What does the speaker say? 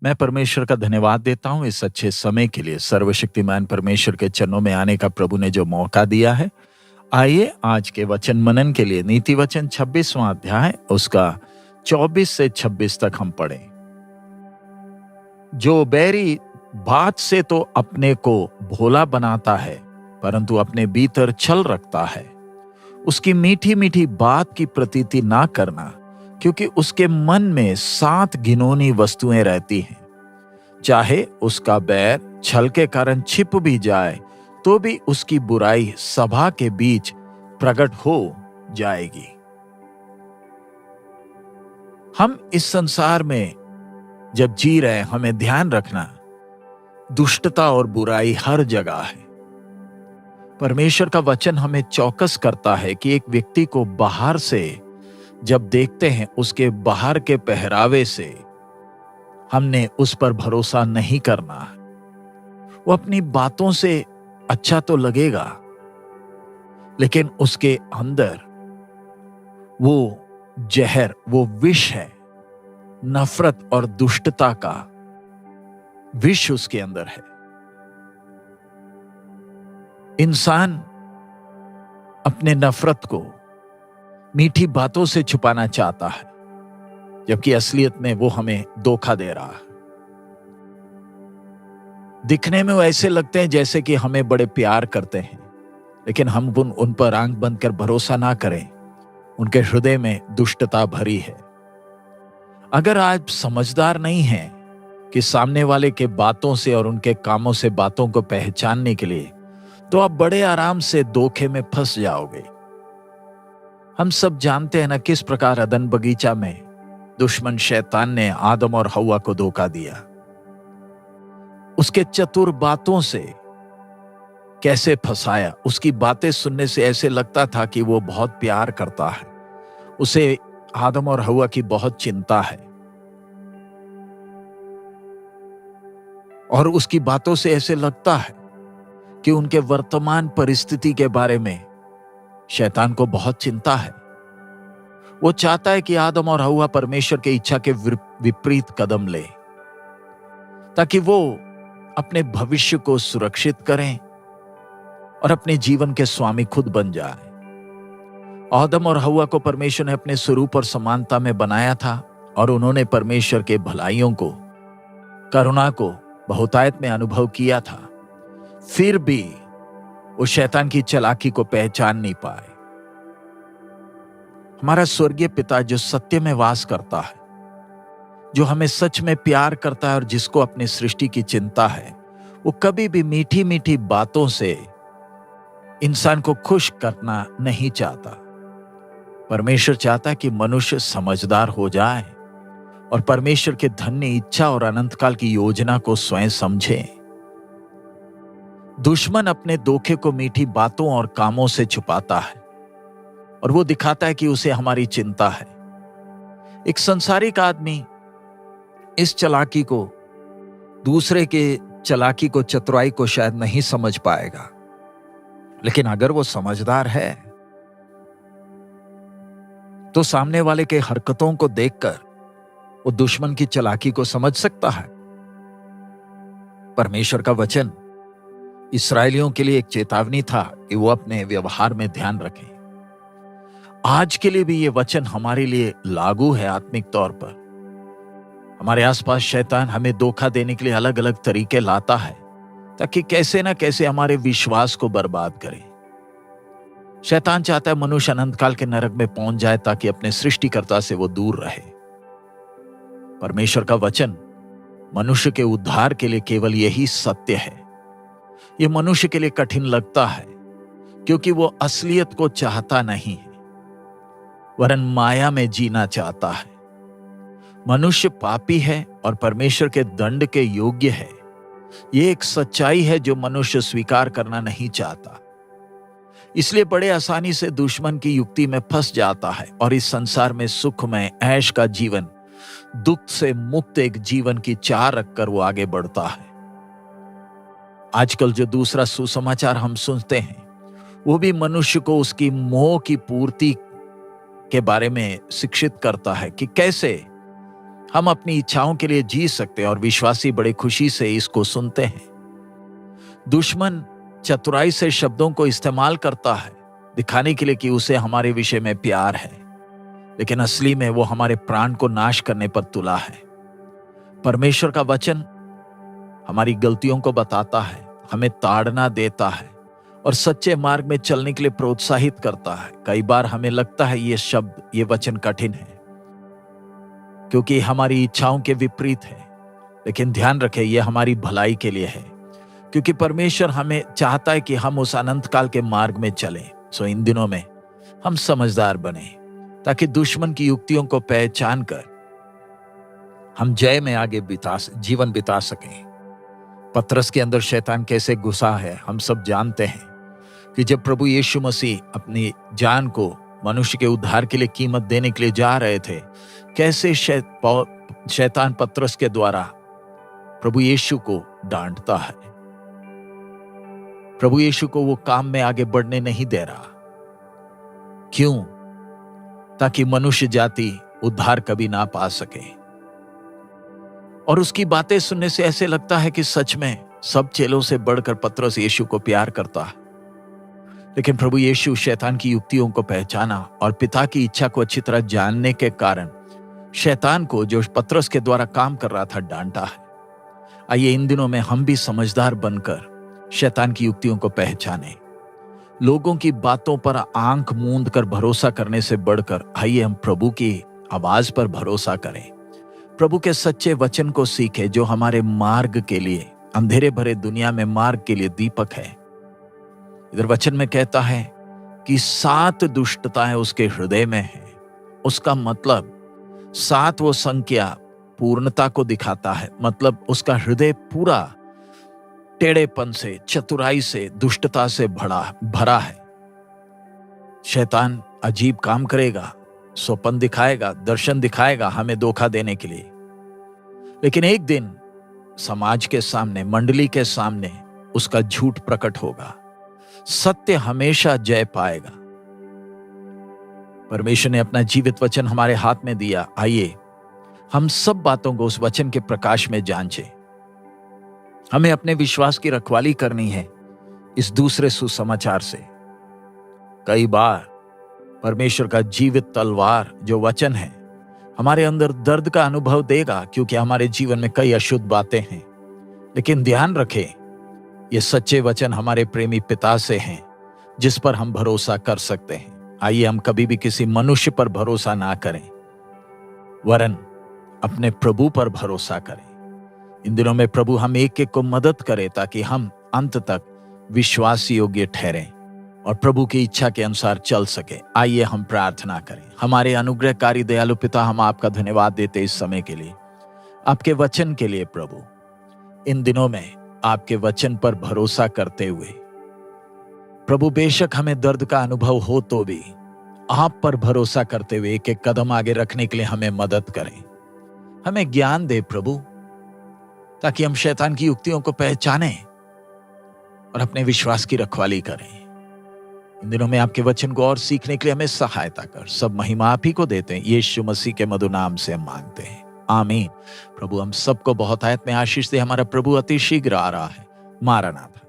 मैं परमेश्वर का धन्यवाद देता हूँ इस अच्छे समय के लिए। सर्वशक्तिमान परमेश्वर के चरणों में आने का प्रभु ने जो मौका दिया है। आइए आज के वचन मनन के लिए नीति वचन 26वां अध्याय उसका 24 से 26 तक हम पढ़ें। जो बैरी बात से तो अपने को भोला बनाता है, परंतु अपने भीतर छल रखता है, उसकी मीठी मीठी बात की प्रतीति ना करना, क्योंकि उसके मन में 7 घिनौनी वस्तुएं रहती हैं। चाहे उसका बैर छल के कारण छिप भी जाए, तो भी उसकी बुराई सभा के बीच प्रकट हो जाएगी। हम इस संसार में जब जी रहे हैं, हमें ध्यान रखना, दुष्टता और बुराई हर जगह है। परमेश्वर का वचन हमें चौकस करता है कि एक व्यक्ति को बाहर से जब देखते हैं, उसके बाहर के पहरावे से हमने उस पर भरोसा नहीं करना। वो अपनी बातों से अच्छा तो लगेगा, लेकिन उसके अंदर वो जहर, वो विष है, नफरत और दुष्टता का विष उसके अंदर है। इंसान अपने नफरत को मीठी बातों से छुपाना चाहता है, जबकि असलियत में वो हमें धोखा दे रहा है। दिखने में वो ऐसे लगते हैं जैसे कि हमें बड़े प्यार करते हैं, लेकिन हम उन पर आंख बंद कर भरोसा ना करें। उनके हृदय में दुष्टता भरी है। अगर आप समझदार नहीं हैं कि सामने वाले के बातों से और उनके कामों से बातों को पहचानने के लिए, तो आप बड़े आराम से धोखे में फंस जाओगे। हम सब जानते हैं ना किस प्रकार अदन बगीचा में दुश्मन शैतान ने आदम और हव्वा को धोखा दिया। उसके चतुर बातों से कैसे फंसाया। उसकी बातें सुनने से ऐसे लगता था कि वो बहुत प्यार करता है, उसे आदम और हव्वा की बहुत चिंता है, और उसकी बातों से ऐसे लगता है कि उनके वर्तमान परिस्थिति के बारे में शैतान को बहुत चिंता है। वो चाहता है कि आदम और हव्वा परमेश्वर की इच्छा के विपरीत कदम ले, ताकि वो अपने भविष्य को सुरक्षित करें और अपने जीवन के स्वामी खुद बन जाए। आदम और हव्वा को परमेश्वर ने अपने स्वरूप और समानता में बनाया था, और उन्होंने परमेश्वर के भलाइयों को, करुणा को बहुतायत में अनुभव किया था। फिर भी वो शैतान की चालाकी को पहचान नहीं पाए। हमारा स्वर्गीय पिता जो सत्य में वास करता है, जो हमें सच में प्यार करता है और जिसको अपनी सृष्टि की चिंता है, वो कभी भी मीठी मीठी बातों से इंसान को खुश करना नहीं चाहता। परमेश्वर चाहता है कि मनुष्य समझदार हो जाए और परमेश्वर के धन्य इच्छा और अनंतकाल की योजना को स्वयं समझे। दुश्मन अपने धोखे को मीठी बातों और कामों से छुपाता है, और वो दिखाता है कि उसे हमारी चिंता है। एक संसारिक आदमी इस चालाकी को, दूसरे के चालाकी को, चतुराई को शायद नहीं समझ पाएगा, लेकिन अगर वो समझदार है तो सामने वाले के हरकतों को देखकर वो दुश्मन की चालाकी को समझ सकता है। परमेश्वर का वचन इस्राएलियों के लिए एक चेतावनी था कि वो अपने व्यवहार में ध्यान रखें। आज के लिए भी ये वचन हमारे लिए लागू है। आत्मिक तौर पर हमारे आसपास शैतान हमें धोखा देने के लिए अलग अलग तरीके लाता है, ताकि कैसे ना कैसे हमारे विश्वास को बर्बाद करे। शैतान चाहता है मनुष्य अनंत काल के नरक में पहुंच जाए, ताकि अपने सृष्टिकर्ता से वो दूर रहे। परमेश्वर का वचन मनुष्य के उद्धार के लिए केवल यही सत्य है। ये मनुष्य के लिए कठिन लगता है, क्योंकि वो असलियत को चाहता नहीं है, वरन माया में जीना चाहता है। मनुष्य पापी है और परमेश्वर के दंड के योग्य है। ये एक सच्चाई है जो मनुष्य स्वीकार करना नहीं चाहता, इसलिए बड़े आसानी से दुश्मन की युक्ति में फंस जाता है और इस संसार में सुखमय ऐश का जीवन, दुख से मुक्त एक जीवन की चाह रखकर वो आगे बढ़ता है। आजकल जो दूसरा सुसमाचार हम सुनते हैं, वो भी मनुष्य को उसकी मोह की पूर्ति के बारे में शिक्षित करता है कि कैसे हम अपनी इच्छाओं के लिए जी सकते हैं और विश्वासी बड़े खुशी से इसको सुनते हैं। दुश्मन चतुराई से शब्दों को इस्तेमाल करता है, दिखाने के लिए कि उसे हमारे विषय में प्यार है, लेकिन असली में वो हमारे प्राण को नाश करने पर तुला है। परमेश्वर का वचन हमारी गलतियों को बताता है, हमें ताड़ना देता है और सच्चे मार्ग में चलने के लिए प्रोत्साहित करता है। कई बार हमें लगता है ये शब्द, ये वचन कठिन है क्योंकि हमारी इच्छाओं के विपरीत है, लेकिन ध्यान रखें ये हमारी भलाई के लिए है, क्योंकि परमेश्वर हमें चाहता है कि हम उस अनंत काल के मार्ग में चलें। सो इन दिनों में हम समझदार बने ताकि दुश्मन की युक्तियों को पहचान कर हम जय में आगे जीवन बिता सकें। पतरस के अंदर शैतान कैसे घुसा है हम सब जानते हैं कि जब प्रभु यीशु मसीह अपनी जान को मनुष्य के उद्धार के लिए कीमत देने के लिए जा रहे थे, कैसे शैतान पतरस के द्वारा प्रभु यीशु को डांटता है। प्रभु यीशु को वो काम में आगे बढ़ने नहीं दे रहा। क्यों? ताकि मनुष्य जाति उद्धार कभी ना पा सके। और उसकी बातें सुनने से ऐसे लगता है कि सच में सब चेलों से बढ़कर पतरस यीशु को प्यार करता है। लेकिन प्रभु यीशु शैतान की युक्तियों को पहचाना और पिता की इच्छा को अच्छी तरह जानने के कारण शैतान को, जो पतरस के द्वारा काम कर रहा था, डांटा है। आइए इन दिनों में हम भी समझदार बनकर शैतान की युक्तियों को पहचाने। लोगों की बातों पर आंख मूंद कर भरोसा करने से बढ़कर आइए हम प्रभु की आवाज पर भरोसा करें, प्रभु के सच्चे वचन को सीखे जो हमारे मार्ग के लिए, अंधेरे भरे दुनिया में मार्ग के लिए दीपक है। इधर वचन में कहता है कि 7 दुष्टताएं उसके हृदय में है। उसका मतलब 7 वो संख्या पूर्णता को दिखाता है, मतलब उसका हृदय पूरा टेढ़ेपन से, चतुराई से, दुष्टता से भरा है। शैतान अजीब काम करेगा, स्वप्न दिखाएगा, दर्शन दिखाएगा हमें धोखा देने के लिए, लेकिन एक दिन समाज के सामने, मंडली के सामने उसका झूठ प्रकट होगा। सत्य हमेशा जय पाएगा। परमेश्वर ने अपना जीवित वचन हमारे हाथ में दिया। आइए हम सब बातों को उस वचन के प्रकाश में जांचें। हमें अपने विश्वास की रखवाली करनी है इस दूसरे सुसमाचार से। कई बार परमेश्वर का जीवित तलवार जो वचन है हमारे अंदर दर्द का अनुभव देगा, क्योंकि हमारे जीवन में कई अशुद्ध बातें हैं। लेकिन ध्यान रखें, ये सच्चे वचन हमारे प्रेमी पिता से हैं जिस पर हम भरोसा कर सकते हैं। आइए हम कभी भी किसी मनुष्य पर भरोसा ना करें, वरन अपने प्रभु पर भरोसा करें। इन दिनों में प्रभु हम एक एक को मदद करे ताकि हम अंत तक विश्वास योग्य ठहरें और प्रभु की इच्छा के अनुसार चल सके। आइए हम प्रार्थना करें। हमारे अनुग्रहकारी दयालु पिता, हम आपका धन्यवाद देते इस समय के लिए, आपके वचन के लिए। प्रभु इन दिनों में आपके वचन पर भरोसा करते हुए प्रभु, बेशक हमें दर्द का अनुभव हो तो भी आप पर भरोसा करते हुए एक एक कदम आगे रखने के लिए हमें मदद करें। हमें ज्ञान दे प्रभु, ताकि हम शैतान की युक्तियों को पहचानें और अपने विश्वास की रखवाली करें। इन दिनों में आपके वचन को और सीखने के लिए हमें सहायता कर। सब महिमा आप ही को देते हैं, यीशु मसीह के मधुर नाम से हम मांगते हैं, आमीन। प्रभु हम सबको बहुत आयत में आशीष दे। हमारा प्रभु अति शीघ्र आ रहा है। मारनाथा।